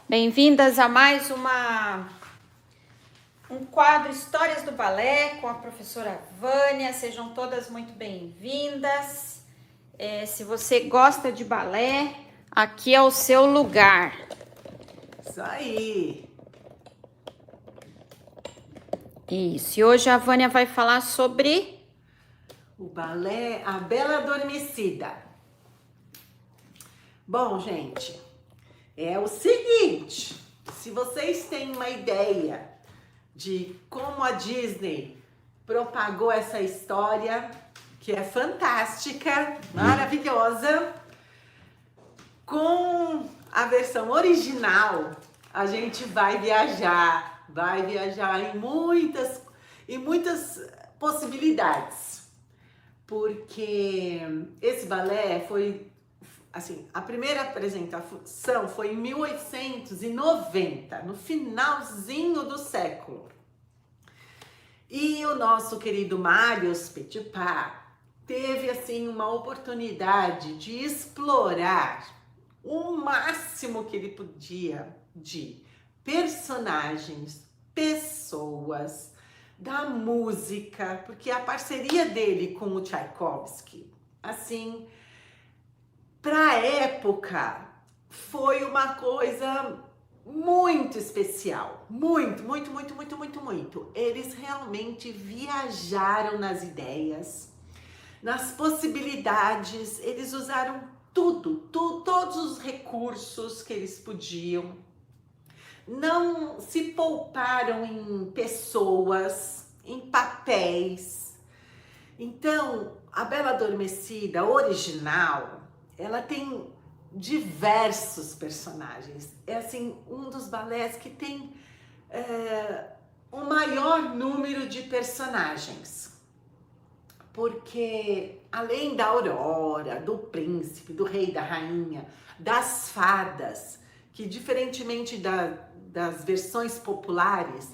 Bem-vindas a mais um quadro Histórias do Balé com a professora Vânia. Sejam todas muito bem-vindas. Se você gosta de balé, aqui é o seu lugar. Isso aí. Isso. E hoje a Vânia vai falar sobre O balé A Bela Adormecida. Bom, gente, é o seguinte, se vocês têm uma ideia de como a Disney propagou essa história, que é fantástica, maravilhosa, com a versão original, a gente vai viajar em muitas possibilidades. Porque esse balé foi, assim, a primeira apresentação foi em 1890, no finalzinho do século. E o nosso querido Marius Petipa teve, assim, uma oportunidade de explorar o máximo que ele podia de personagens, pessoas, da música, porque a parceria dele com o Tchaikovsky, assim, para a época, foi uma coisa muito especial. Muito. Eles realmente viajaram nas ideias, nas possibilidades, eles usaram todos os recursos que eles podiam. Não se pouparam em pessoas, em papéis. Então, a Bela Adormecida original, ela tem diversos personagens. É assim, um dos balés que tem o maior número de personagens. Porque além da Aurora, do príncipe, do rei, da rainha, das fadas, que diferentemente das versões populares,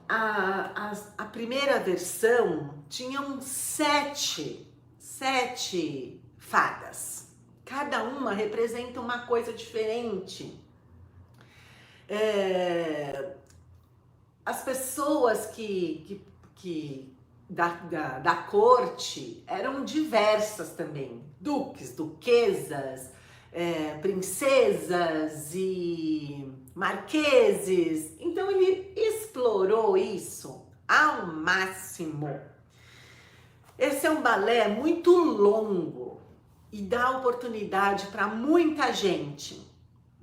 a primeira versão tinham sete fadas. Cada uma representa uma coisa diferente. As pessoas da corte eram diversas também. Duques, duquesas, princesas e marqueses. Então ele explorou isso ao máximo. Esse é um balé muito longo e dá oportunidade para muita gente.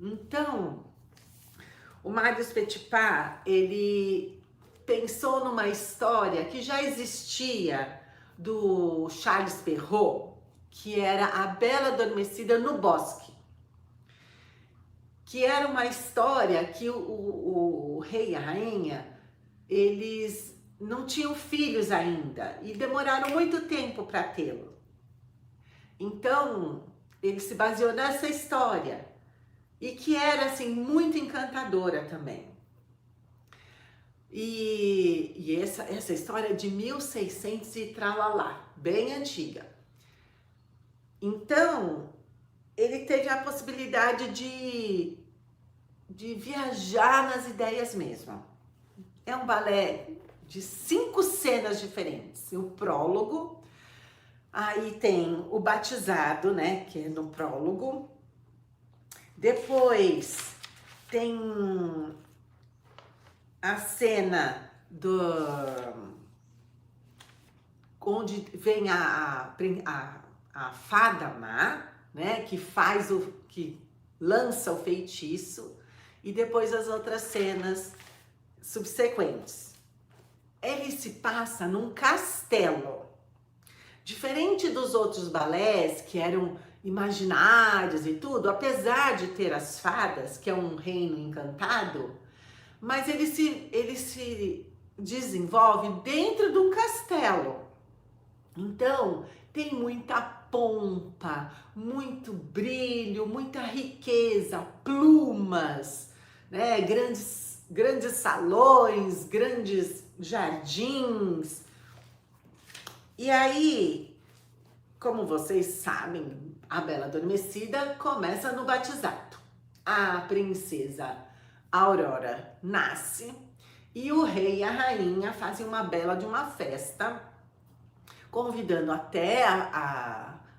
Então, o Marius Petipa, ele pensou numa história que já existia do Charles Perrault, que era A Bela Adormecida no Bosque, que era uma história que o rei e a rainha, eles não tinham filhos ainda e demoraram muito tempo para tê-lo. Então, ele se baseou nessa história e que era, assim, muito encantadora também. E essa história é de 1600 e tralalá, bem antiga. Então, ele teve a possibilidade de viajar nas ideias mesmo. É um balé de 5 cenas diferentes. O prólogo, aí tem o batizado, né, que é no prólogo. Depois tem a cena onde vem a fada má, né, que lança o feitiço, e depois as outras cenas subsequentes. Ele se passa num castelo. Diferente dos outros balés que eram imaginários e tudo, apesar de ter as fadas, que é um reino encantado, mas ele se desenvolve dentro de um castelo. Então, tem muita pompa, muito brilho, muita riqueza, plumas, né? Grandes salões, grandes jardins. E aí, como vocês sabem, a Bela Adormecida começa no batizado. a princesa Aurora nasce e o rei e a rainha fazem uma bela de uma festa, convidando até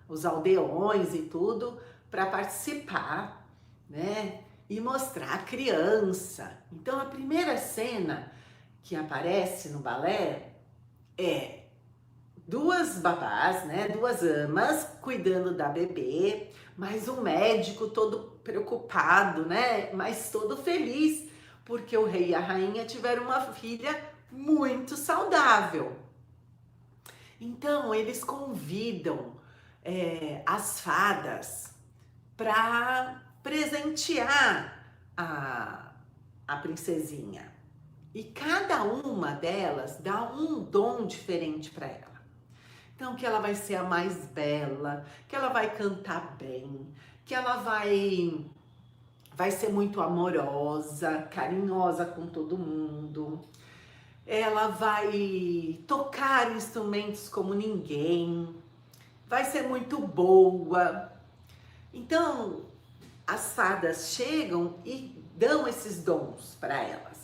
os aldeões e tudo para participar, né? E mostrar a criança. Então a primeira cena que aparece no balé é duas babás, né? Duas amas cuidando da bebê, mas um médico todo preocupado, né? Mas todo feliz, porque o rei e a rainha tiveram uma filha muito saudável. Então eles convidam as fadas para presentear a princesinha. E cada uma delas dá um dom diferente para ela. Então, que ela vai ser a mais bela, que ela vai cantar bem, que ela vai ser muito amorosa, carinhosa com todo mundo. Ela vai tocar instrumentos como ninguém, vai ser muito boa. Então, as fadas chegam e dão esses dons para elas.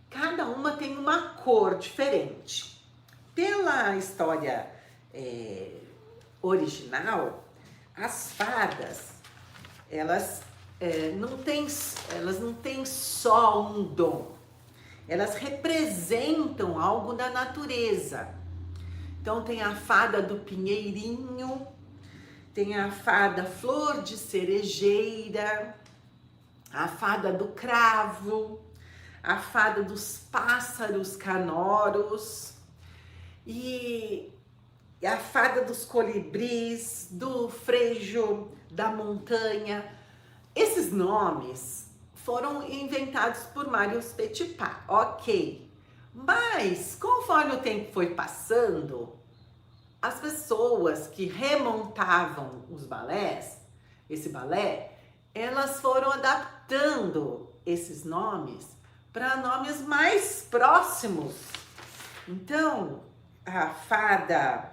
Cada uma tem uma cor diferente. Pela história original, as fadas, elas não têm só um dom. Elas representam algo da natureza. Então tem a fada do pinheirinho, tem a fada flor de cerejeira, a fada do cravo, a fada dos pássaros canoros e a fada dos colibris, do frejo da montanha. Esses nomes foram inventados por Marius Petipa, ok. Mas, conforme o tempo foi passando, as pessoas que remontavam os balés, esse balé, elas foram adaptando esses nomes para nomes mais próximos. Então, a fada,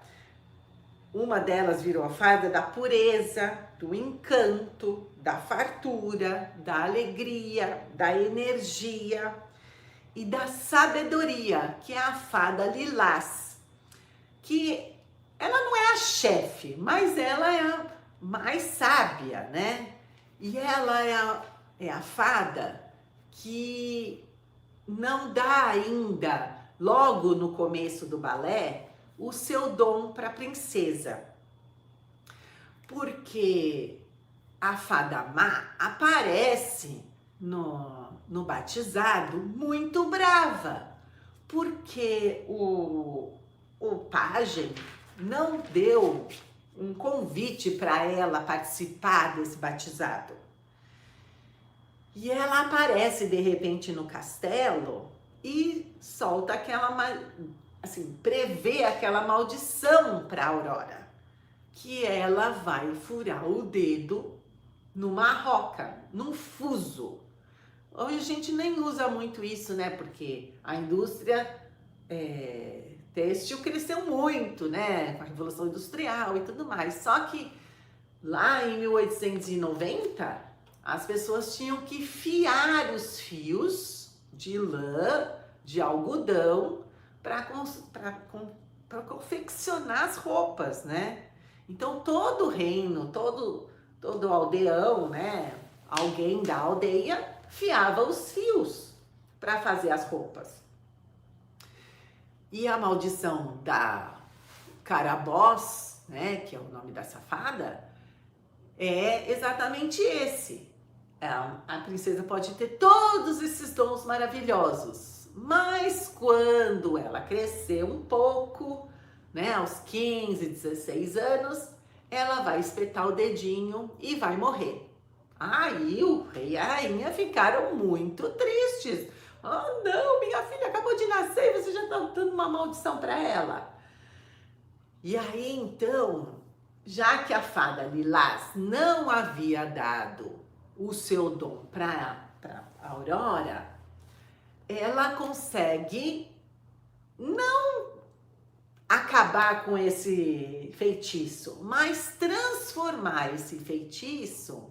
uma delas virou a fada da pureza, do encanto, da fartura, da alegria, da energia e da sabedoria, que é a fada lilás, que ela não é a chefe, mas ela é a mais sábia, né? E ela é a fada que não dá ainda, logo no começo do balé, o seu dom para a princesa. Porque a fada má aparece no batizado muito brava, porque o pajem não deu um convite para ela participar desse batizado. E ela aparece de repente no castelo e solta prevê aquela maldição para Aurora, que ela vai furar o dedo numa roca, num fuso. Hoje a gente nem usa muito isso, né? Porque a indústria têxtil cresceu muito, né? Com a Revolução Industrial e tudo mais. Só que lá em 1890, as pessoas tinham que fiar os fios de lã, de algodão, para confeccionar as roupas, né? Então todo reino, todo aldeão, né? Alguém da aldeia fiava os fios para fazer as roupas. E a maldição da Caraboss, né? Que é o nome da safada, é exatamente esse. A princesa pode ter todos esses dons maravilhosos, mas quando ela crescer um pouco, né, aos 15, 16 anos, ela vai espetar o dedinho e vai morrer. Aí o rei e a rainha ficaram muito tristes. Oh não, minha filha acabou de nascer e você já está dando uma maldição para ela. E aí então, já que a fada lilás não havia dado o seu dom para Aurora, ela consegue não acabar com esse feitiço, mas transformar esse feitiço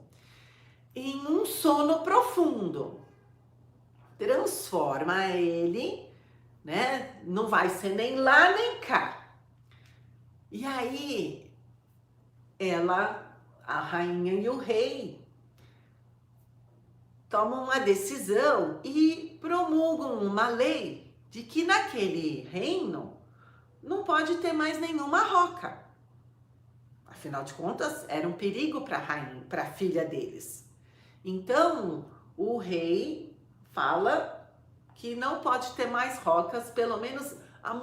em um sono profundo. Transforma ele, né? Não vai ser nem lá nem cá. E aí, a rainha e o rei tomam uma decisão e promulgam uma lei de que naquele reino não pode ter mais nenhuma roca. Afinal de contas, era um perigo para a rainha, para a filha deles. Então, o rei fala que não pode ter mais rocas, pelo menos a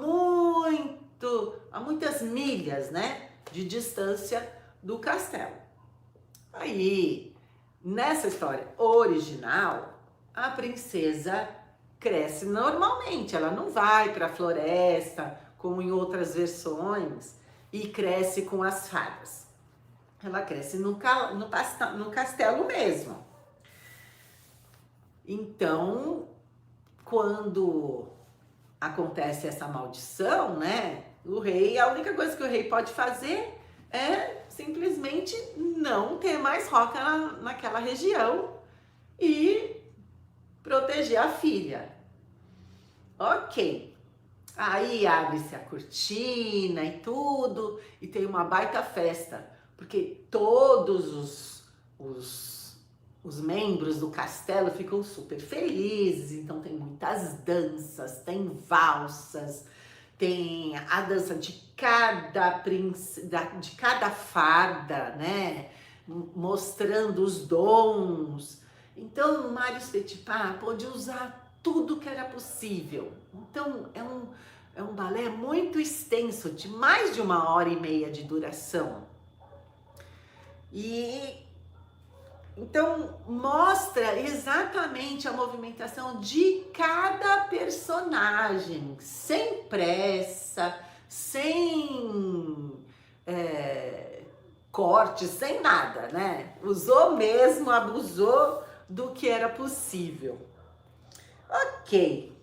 muitas milhas, né, de distância do castelo. Aí, nessa história original, a princesa cresce normalmente, ela não vai para a floresta, como em outras versões, e cresce com as fadas. Ela cresce no castelo mesmo. Então, quando acontece essa maldição, né? A única coisa que o rei pode fazer é simplesmente não ter mais roca naquela região e proteger a filha. Ok. Aí abre-se a cortina e tudo, e tem uma baita festa, porque todos os membros do castelo ficam super felizes, então tem muitas danças, tem valsas, tem a dança de cada fada, né? Mostrando os dons. Então, Marius Petipa pôde usar tudo que era possível. Então, é um balé muito extenso, de mais de 1h30 de duração. E então mostra exatamente a movimentação de cada personagem, sem pressa, sem corte, sem nada, né? Abusou do que era possível. Ok.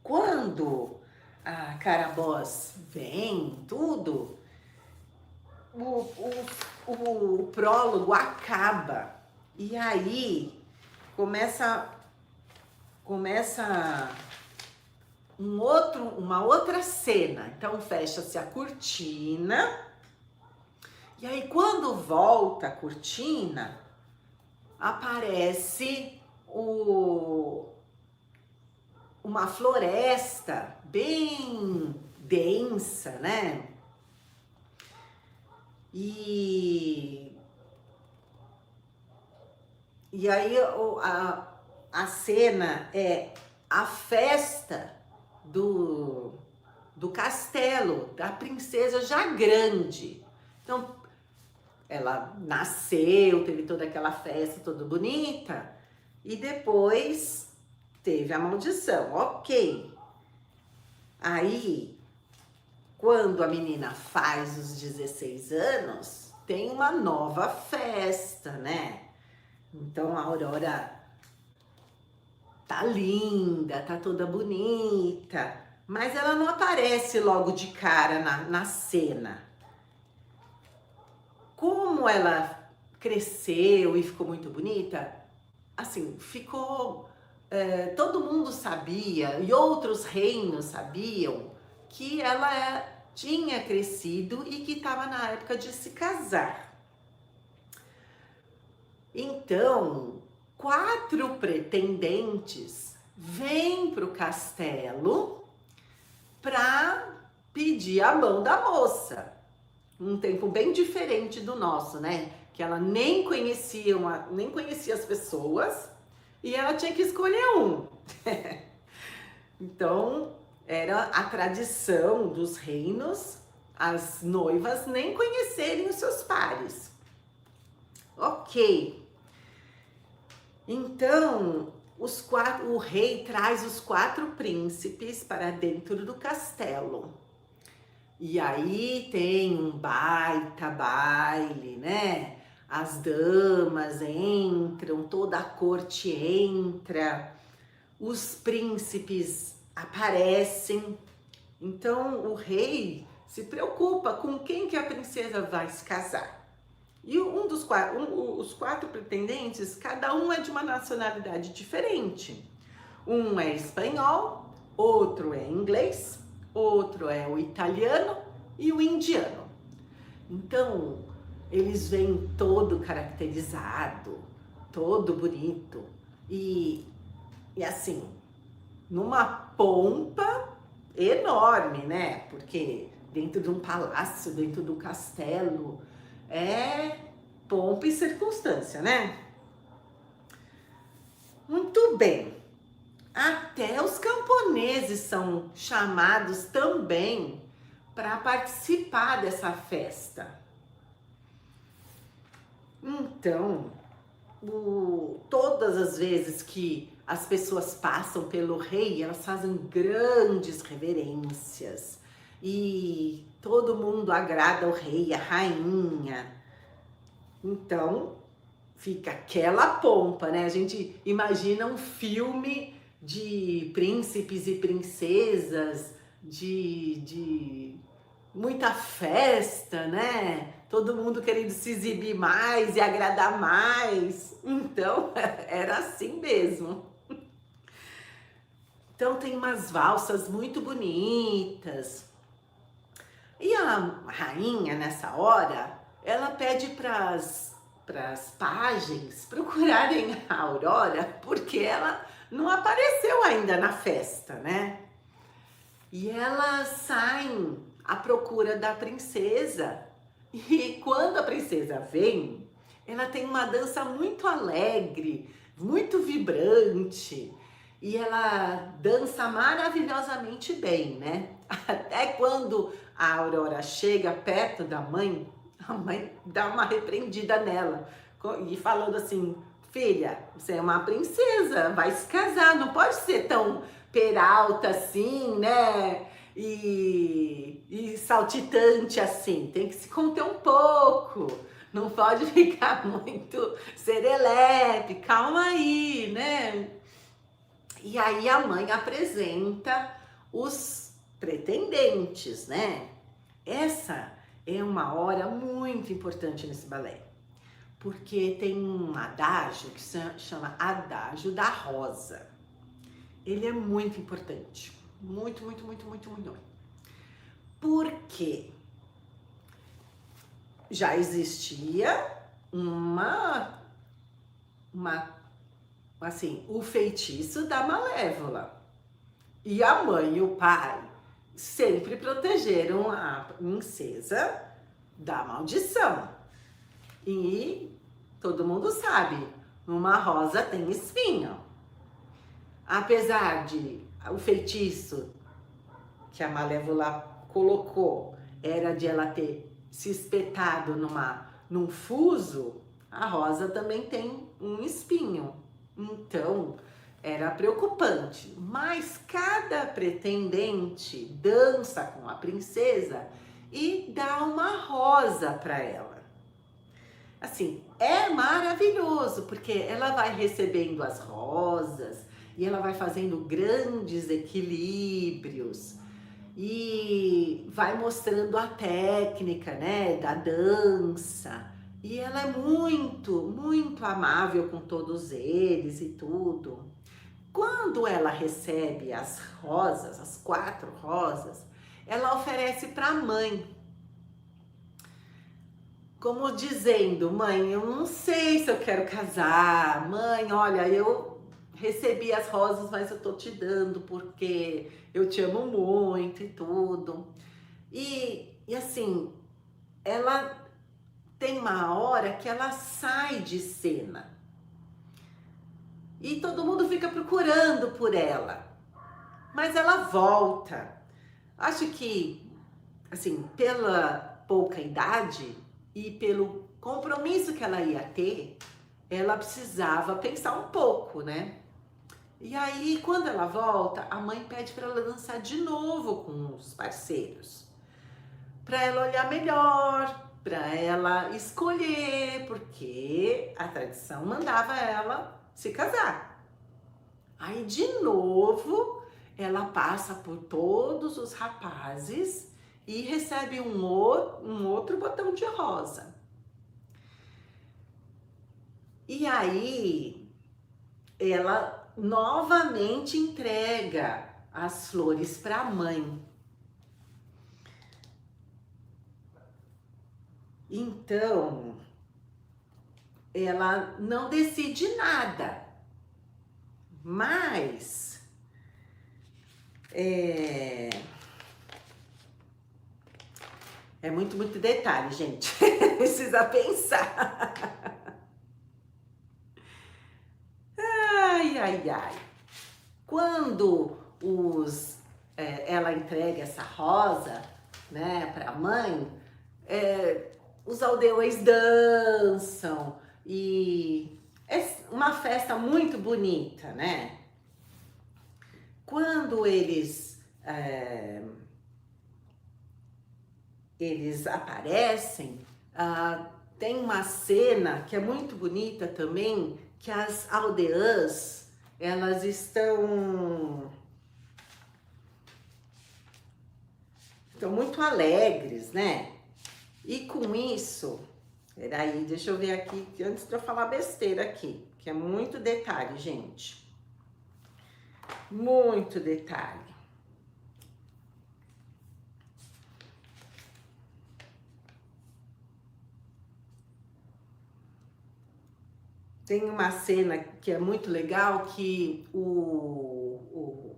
Quando a Carabosse vem, tudo, o prólogo acaba e aí começa uma outra cena. Então fecha-se a cortina e aí quando volta a cortina aparece uma floresta bem densa, né? E aí a cena é a festa do castelo, da princesa já grande. Então, ela nasceu, teve toda aquela festa toda bonita, e depois teve a maldição, ok. Aí, quando a menina faz os 16 anos, tem uma nova festa, né? Então a Aurora tá linda, tá toda bonita, mas ela não aparece logo de cara na cena. Como ela cresceu e ficou muito bonita, assim, ficou... todo mundo sabia e outros reinos sabiam que ela tinha crescido e que estava na época de se casar. Então, 4 pretendentes vêm para o castelo para pedir a mão da moça. Um tempo bem diferente do nosso, né? Que ela nem conhecia as pessoas e ela tinha que escolher um. Então, era a tradição dos reinos, as noivas nem conhecerem os seus pares. Ok. Então, o rei traz os 4 príncipes para dentro do castelo. E aí tem um baita baile, né? As damas entram, toda a corte entra, os príncipes aparecem. Então o rei se preocupa com quem que a princesa vai se casar. E os quatro pretendentes, cada um é de uma nacionalidade diferente. Um é espanhol, outro é inglês, outro é o italiano e o indiano. Então, eles vêm todo caracterizado, todo bonito e assim, numa pompa enorme, né? Porque dentro de um palácio, dentro do castelo, é pompa e circunstância, né? Muito bem. Até os camponeses são chamados também para participar dessa festa. Então, todas as vezes que as pessoas passam pelo rei, elas fazem grandes reverências e todo mundo agrada o rei, a rainha. Então, fica aquela pompa, né? A gente imagina um filme de príncipes e princesas, de muita festa, né? Todo mundo querendo se exibir mais e agradar mais. Então, era assim mesmo. Então, tem umas valsas muito bonitas. E a rainha, nessa hora, ela pede para as pajens procurarem a Aurora, porque ela não apareceu ainda na festa, né? E elas saem à procura da princesa. E quando a princesa vem, ela tem uma dança muito alegre, muito vibrante. E ela dança maravilhosamente bem, né? Até quando a Aurora chega perto da mãe, a mãe dá uma repreendida nela. E falando assim, filha, você é uma princesa, vai se casar, não pode ser tão peralta assim, né? E saltitante assim, tem que se conter um pouco, não pode ficar muito serelepe, calma aí, né? E aí a mãe apresenta os pretendentes, né? Essa é uma hora muito importante nesse balé, porque tem um adágio que se chama Adágio da Rosa. Ele é muito importante. Muito, muito, muito, muito, muito. Porque já existia o feitiço da Malévola. E a mãe e o pai sempre protegeram a princesa da maldição. E todo mundo sabe, uma rosa tem espinho. Apesar de o feitiço que a Malévola colocou era de ela ter se espetado num fuso, a rosa também tem um espinho. Então, era preocupante. Mas cada pretendente dança com a princesa e dá uma rosa para ela. Assim, é maravilhoso, porque ela vai recebendo as rosas e ela vai fazendo grandes equilíbrios e vai mostrando a técnica, né, da dança. E ela é muito, muito amável com todos eles e tudo. Quando ela recebe as rosas, as 4 rosas, ela oferece para a mãe. Como dizendo, mãe, eu não sei se eu quero casar. Mãe, olha, eu recebi as rosas, mas eu tô te dando porque eu te amo muito e tudo. E assim, ela tem uma hora que ela sai de cena. E todo mundo fica procurando por ela. Mas ela volta. Acho que, assim, pela pouca idade e pelo compromisso que ela ia ter, ela precisava pensar um pouco, né? E aí, quando ela volta, a mãe pede para ela dançar de novo com os parceiros. Para ela olhar melhor, para ela escolher, porque a tradição mandava ela se casar. Aí, de novo, ela passa por todos os rapazes e recebe um outro botão de rosa. E aí ela novamente entrega as flores para a mãe. Então, ela não decide nada, mas é muito detalhe, gente. Precisa pensar. Ai, ai, ai. Quando ela entrega essa rosa, né, para a mãe, os aldeões dançam e é uma festa muito bonita, né? Quando eles aparecem, tem uma cena que é muito bonita também, que as aldeãs, elas estão muito alegres, né? E com isso, peraí, deixa eu ver aqui, antes de eu falar besteira aqui, que é muito detalhe, gente. Muito detalhe. Tem uma cena que é muito legal, que o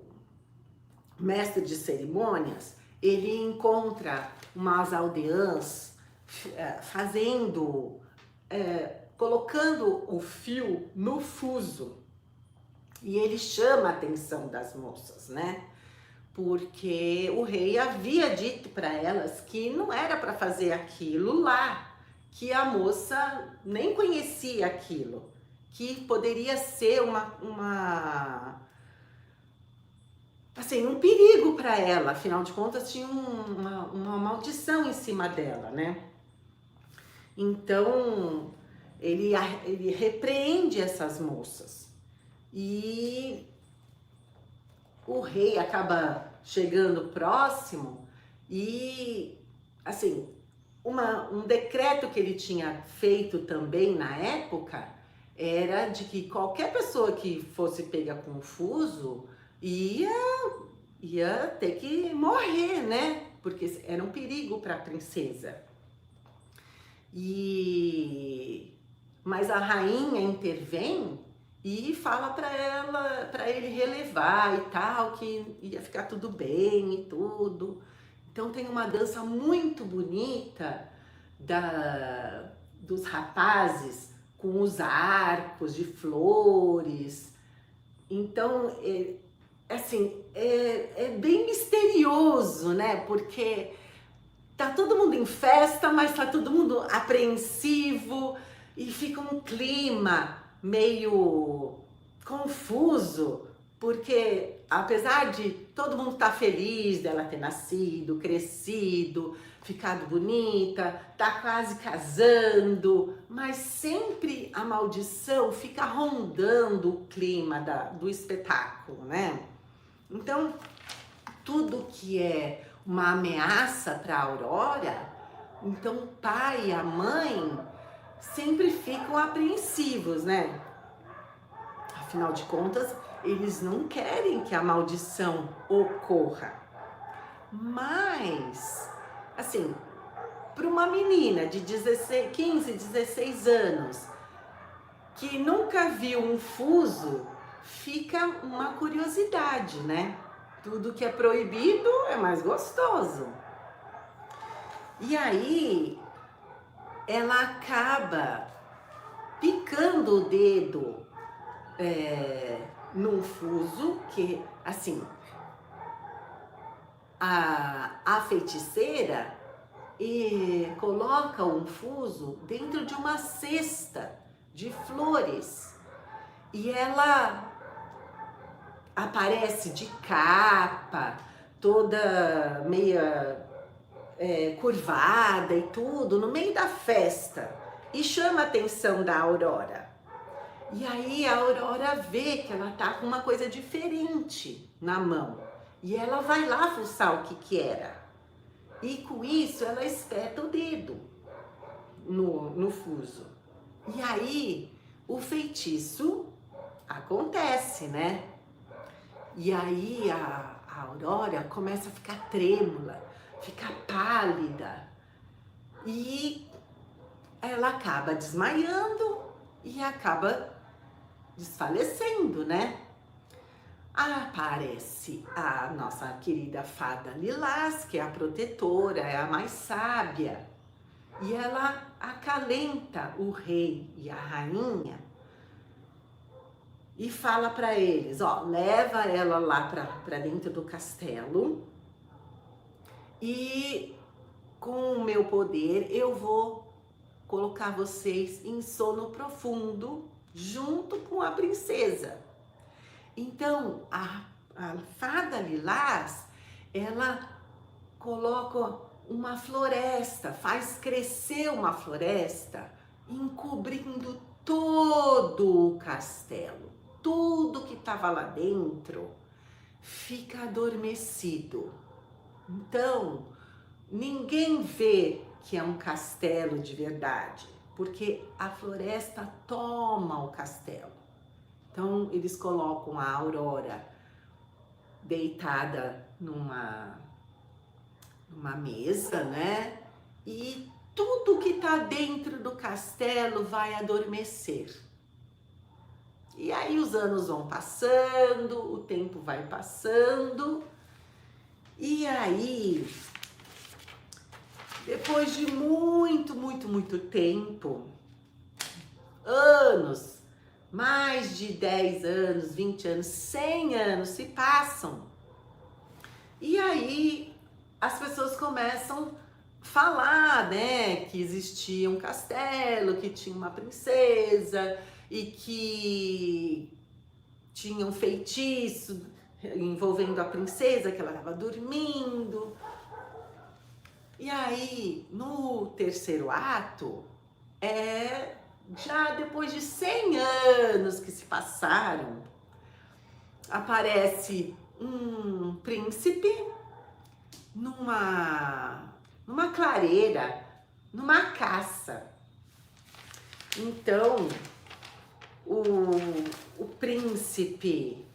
mestre de cerimônias, ele encontra umas aldeãs colocando o fio no fuso. E ele chama a atenção das moças, né? Porque o rei havia dito para elas que não era para fazer aquilo lá, que a moça nem conhecia aquilo, que poderia ser assim, um perigo para ela, afinal de contas tinha uma maldição em cima dela, né? Então ele repreende essas moças e o rei acaba chegando próximo e, assim, um decreto que ele tinha feito também na época era de que qualquer pessoa que fosse pega confuso ia ter que morrer, né? Porque era um perigo para a princesa. Mas a rainha intervém e fala para ele relevar e tal, que ia ficar tudo bem e tudo. Então tem uma dança muito bonita dos rapazes com os arcos de flores. Então, assim, é bem misterioso, né? Porque tá todo mundo em festa, mas tá todo mundo apreensivo e fica um clima meio confuso, porque apesar de todo mundo estar feliz dela ter nascido, crescido, ficado bonita, tá quase casando, mas sempre a maldição fica rondando o clima do espetáculo, né? Então, tudo que é uma ameaça para a Aurora, então o pai e a mãe sempre ficam apreensivos, né? Afinal de contas, eles não querem que a maldição ocorra. Mas, assim, para uma menina de 15, 16 anos, que nunca viu um fuso, fica uma curiosidade, né? Tudo que é proibido é mais gostoso. E aí, ela acaba picando o dedo num fuso que, assim, a feiticeira coloca um fuso dentro de uma cesta de flores e ela aparece de capa, toda meia curvada e tudo, no meio da festa e chama a atenção da Aurora. E aí a Aurora vê que ela tá com uma coisa diferente na mão e ela vai lá fuçar o que era. E com isso ela espeta o dedo no fuso. E aí o feitiço acontece, né? E aí a Aurora começa a ficar trêmula, ficar pálida e ela acaba desmaiando e acaba desfalecendo, né? Aparece a nossa querida fada Lilás, que é a protetora, é a mais sábia, e ela acalenta o rei e a rainha e fala para eles, ó, leva ela lá para dentro do castelo e com o meu poder eu vou colocar vocês em sono profundo junto com a princesa. Então, a fada Lilás, ela coloca uma floresta, faz crescer uma floresta, encobrindo todo o castelo. Tudo que estava lá dentro fica adormecido. Então, ninguém vê que é um castelo de verdade, porque a floresta toma o castelo. Então, eles colocam a Aurora deitada numa mesa, né? E tudo que tá dentro do castelo vai adormecer. E aí os anos vão passando, o tempo vai passando, e aí, depois de muito tempo, anos, mais de 10 anos, 20 anos, 100 anos se passam. E aí as pessoas começam a falar, né, que existia um castelo, que tinha uma princesa e que tinha um feitiço envolvendo a princesa, que ela estava dormindo. E aí, no terceiro ato, já depois de 100 anos que se passaram, aparece um príncipe numa clareira, numa caça. Então, o príncipe,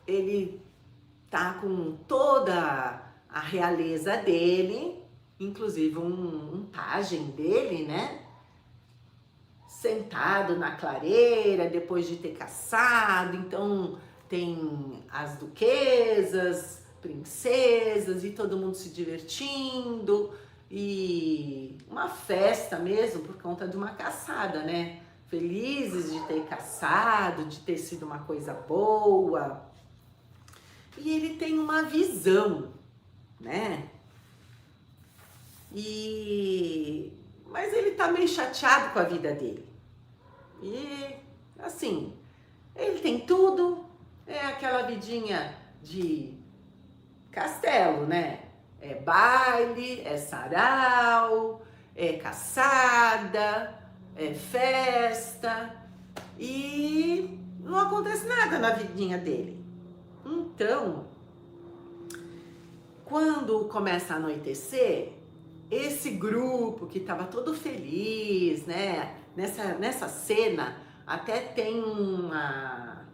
ele tá com toda a realeza dele, inclusive um pajem dele, né? Sentado na clareira, depois de ter caçado. Então tem as duquesas, princesas e todo mundo se divertindo e uma festa mesmo por conta de uma caçada, né? Felizes de ter caçado, de ter sido uma coisa boa. E ele tem uma visão, né? Mas ele tá meio chateado com a vida dele. E assim, ele tem tudo, é aquela vidinha de castelo, né? É baile, é sarau, é caçada, é festa e não acontece nada na vidinha dele. Então, quando começa a anoitecer, esse grupo que estava todo feliz, né? Nessa cena até tem uma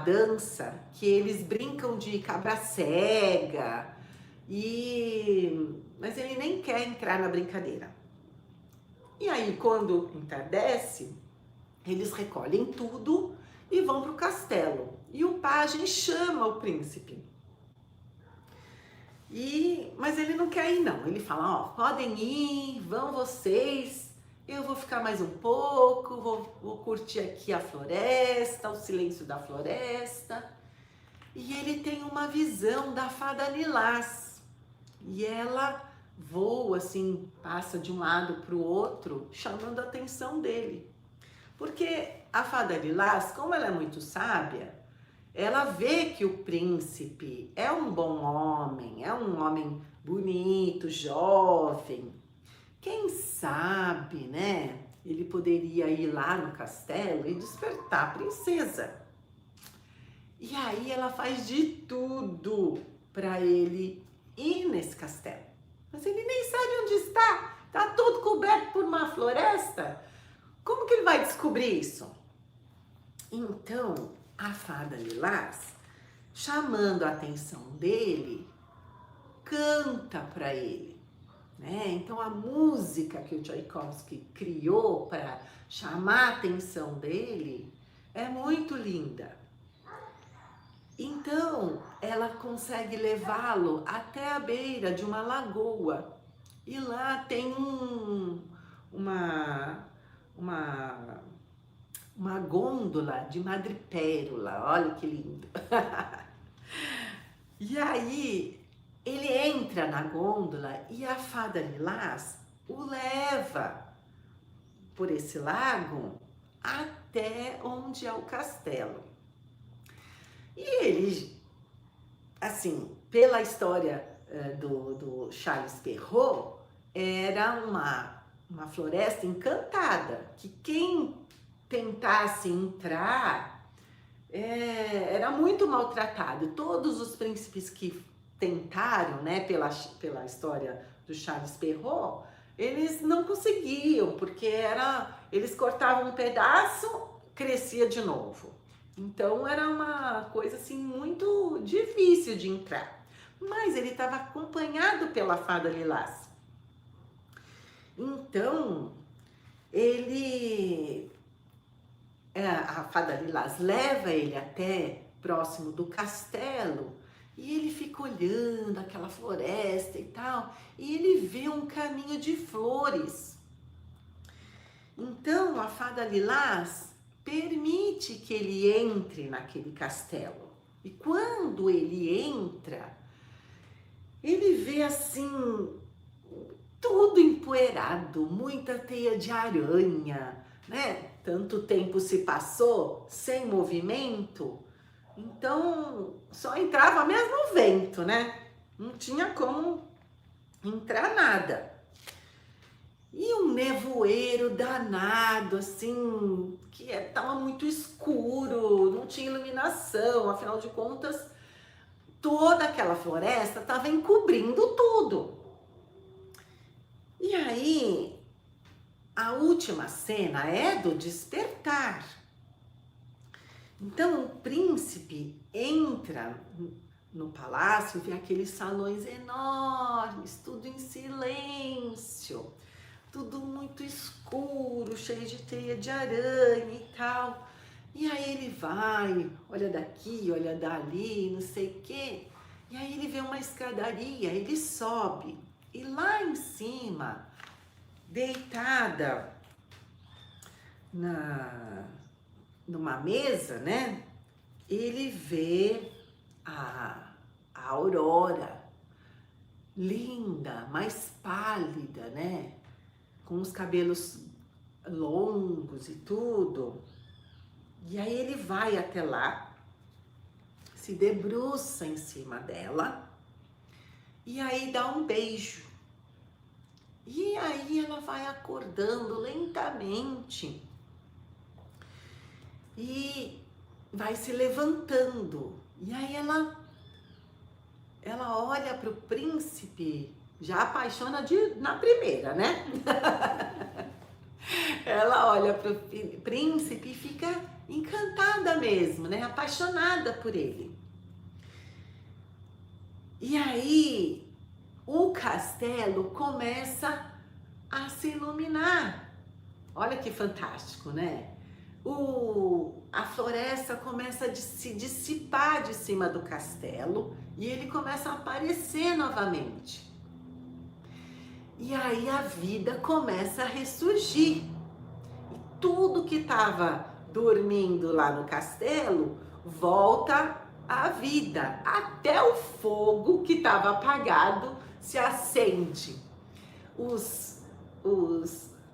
dança que eles brincam de cabra cega, mas ele nem quer entrar na brincadeira. E aí, quando entardece, eles recolhem tudo e vão para o castelo. E o pajem chama o príncipe. Mas ele não quer ir não, ele fala, ó, podem ir, vão vocês, eu vou ficar mais um pouco, vou curtir aqui a floresta, o silêncio da floresta. E ele tem uma visão da fada Lilás, e ela voa assim, passa de um lado para o outro, chamando a atenção dele. Porque a fada Lilás, como ela é muito sábia, ela vê que o príncipe é um bom homem, é um homem bonito, jovem. Quem sabe, né? Ele poderia ir lá no castelo e despertar a princesa. E aí ela faz de tudo para ele ir nesse castelo. Mas ele nem sabe onde está. Tá todo coberto por uma floresta. Como que ele vai descobrir isso? Então, a fada lilás, chamando a atenção dele, canta para ele, né? Então, a música que o Tchaikovsky criou para chamar a atenção dele é muito linda. Então, ela consegue levá-lo até a beira de uma lagoa. E lá tem uma gôndola de madrepérola. Olha que lindo. E aí, ele entra na gôndola e a fada lilás o leva por esse lago até onde é o castelo. E ele, assim, pela história do Charles Perrault, era uma floresta encantada, que quem tentasse entrar era muito maltratado. Todos os príncipes que tentaram, né, pela história do Charles Perrault, eles não conseguiam, porque eles cortavam um pedaço, crescia de novo. Então era uma coisa assim muito difícil de entrar. Mas ele estava acompanhado pela fada lilás. Então a fada lilás leva ele até próximo do castelo e ele fica olhando aquela floresta e tal, e ele vê um caminho de flores. Então a fada lilás permite que ele entre naquele castelo. E quando ele entra, ele vê assim tudo empoeirado, muita teia de aranha, né? Tanto tempo se passou sem movimento, então só entrava mesmo o vento, né? Não tinha como entrar nada. E um nevoeiro danado, assim, que estava muito escuro, não tinha iluminação, afinal de contas, toda aquela floresta estava encobrindo tudo. E aí, a última cena é do despertar. Então, o príncipe entra no palácio, vê aqueles salões enormes, tudo em silêncio, tudo muito escuro, cheio de teia de aranha e tal. E aí ele vai, olha daqui, olha dali, não sei o quê. E aí ele vê uma escadaria, ele sobe. E lá em cima, deitada numa mesa, né? Ele vê a aurora, linda, mais pálida, né? Com os cabelos longos e tudo. E aí ele vai até lá, se debruça em cima dela e aí dá um beijo. E aí ela vai acordando lentamente e vai se levantando. E aí ela olha para o príncipe, já apaixona na primeira, né? Ela olha para o príncipe e fica encantada mesmo, né? Apaixonada por ele. E aí o castelo começa a se iluminar. Olha que fantástico, né? A floresta começa a se dissipar de cima do castelo e ele começa a aparecer novamente. E aí a vida começa a ressurgir. E tudo que estava dormindo lá no castelo volta à vida. Até o fogo que estava apagado se acende.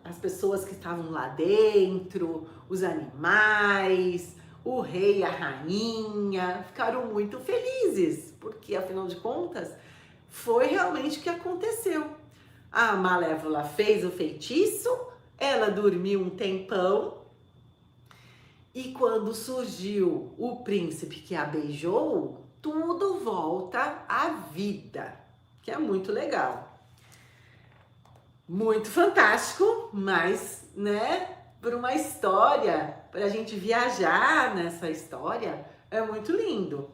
As pessoas que estavam lá dentro, os animais, o rei e a rainha ficaram muito felizes, porque afinal de contas foi realmente o que aconteceu. A Malévola fez o feitiço, ela dormiu um tempão e quando surgiu o príncipe que a beijou, tudo volta à vida, que é muito legal. muito fantástico, mas, né, por uma história, para a gente viajar nessa história, é muito lindo.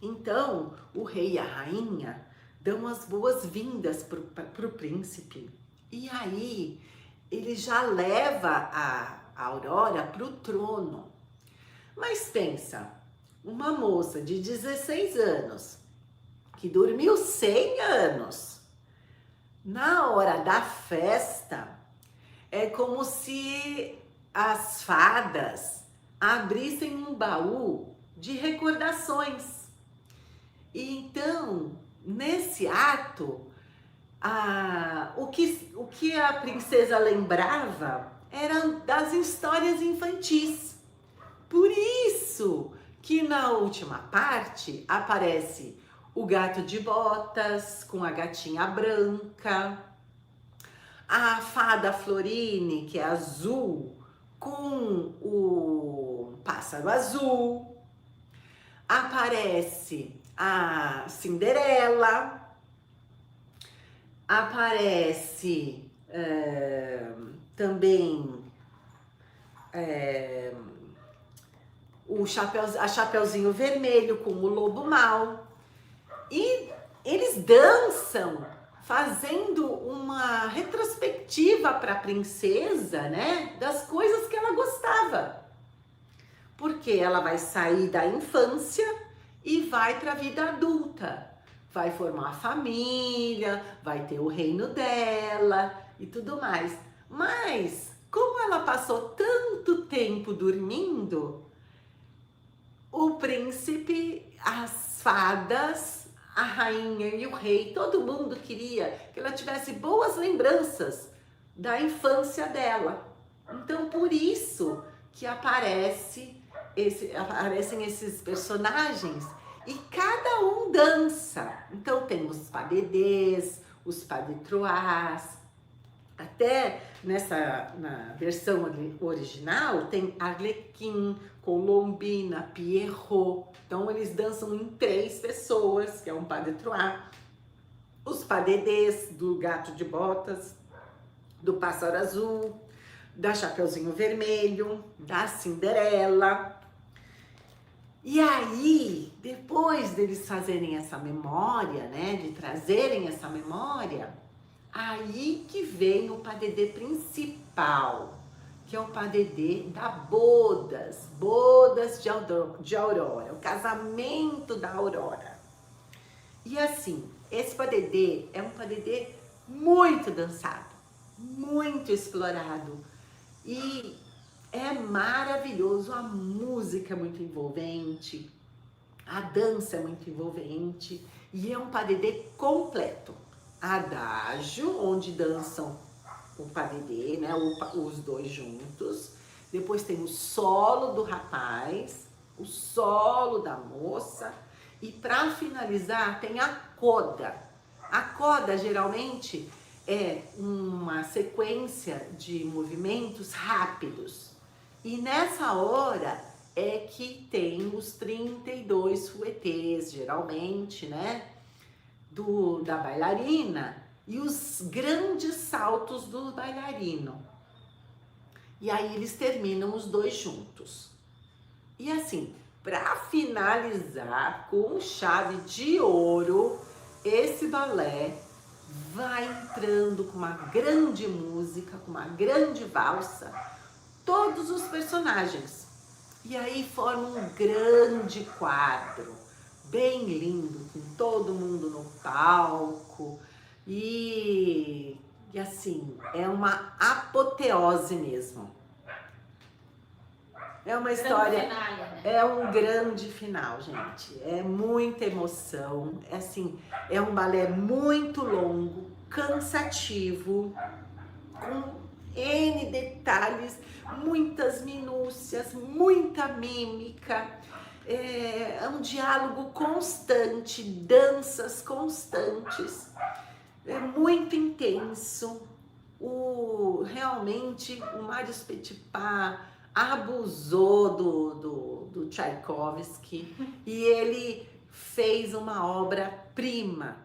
Então, o rei e a rainha dão as boas-vindas pro príncipe. E aí, ele já leva a Aurora pro trono. Mas pensa, uma moça de 16 anos, que dormiu 100 anos, na hora da festa, é como se as fadas abrissem um baú de recordações. E então, nesse ato, o que a princesa lembrava eram das histórias infantis. Por isso que na última parte aparece o gato de botas com a gatinha branca, a fada Florine, que é azul, com o pássaro azul, aparece a Cinderela, aparece também a Chapeuzinho Vermelho com o Lobo Mau. E eles dançam fazendo uma retrospectiva para a princesa, né, das coisas que ela gostava. Porque ela vai sair da infância e vai para a vida adulta. Vai formar a família, vai ter o reino dela e tudo mais. Mas, como ela passou tanto tempo dormindo, o príncipe, as fadas, a rainha e o rei, todo mundo queria que ela tivesse boas lembranças da infância dela. Então, por isso que aparecem esses personagens e cada um dança. Então, tem os padedês, os padetroás. Até na versão original tem Arlequim, Colombina, Pierrot. Então eles dançam em 3 pessoas, que é um padetroá. Os padedês do gato de botas, do pássaro azul, da Chapeuzinho Vermelho, da Cinderela. E aí, depois deles fazerem essa memória, né, de trazerem essa memória, aí que vem o padedê principal, que é o padedê da bodas de Aurora, o casamento da Aurora. E assim, esse padedê é um padedê muito dançado, muito explorado e é maravilhoso. A música é muito envolvente, a dança é muito envolvente e é um padedê completo. Adágio, onde dançam o padedê, né, os dois juntos. Depois tem o solo do rapaz, o solo da moça. E para finalizar tem a coda. A coda geralmente é uma sequência de movimentos rápidos. E nessa hora é que tem os 32 fouettés, geralmente, né? Da bailarina e os grandes saltos do bailarino. E aí eles terminam os dois juntos. E assim, para finalizar com chave de ouro, esse balé vai entrando com uma grande música, com uma grande valsa, todos os personagens. E aí forma um grande quadro, bem lindo, com todo mundo no palco. E assim, é uma apoteose mesmo. É uma história, Finale, né? é um grande final, gente. É muita emoção. É assim, é um balé muito longo, cansativo, com N detalhes, muitas minúcias, muita mímica. É um diálogo constante, danças constantes. É muito intenso. Realmente, o Marius Petipa abusou do Tchaikovsky e ele fez uma obra-prima.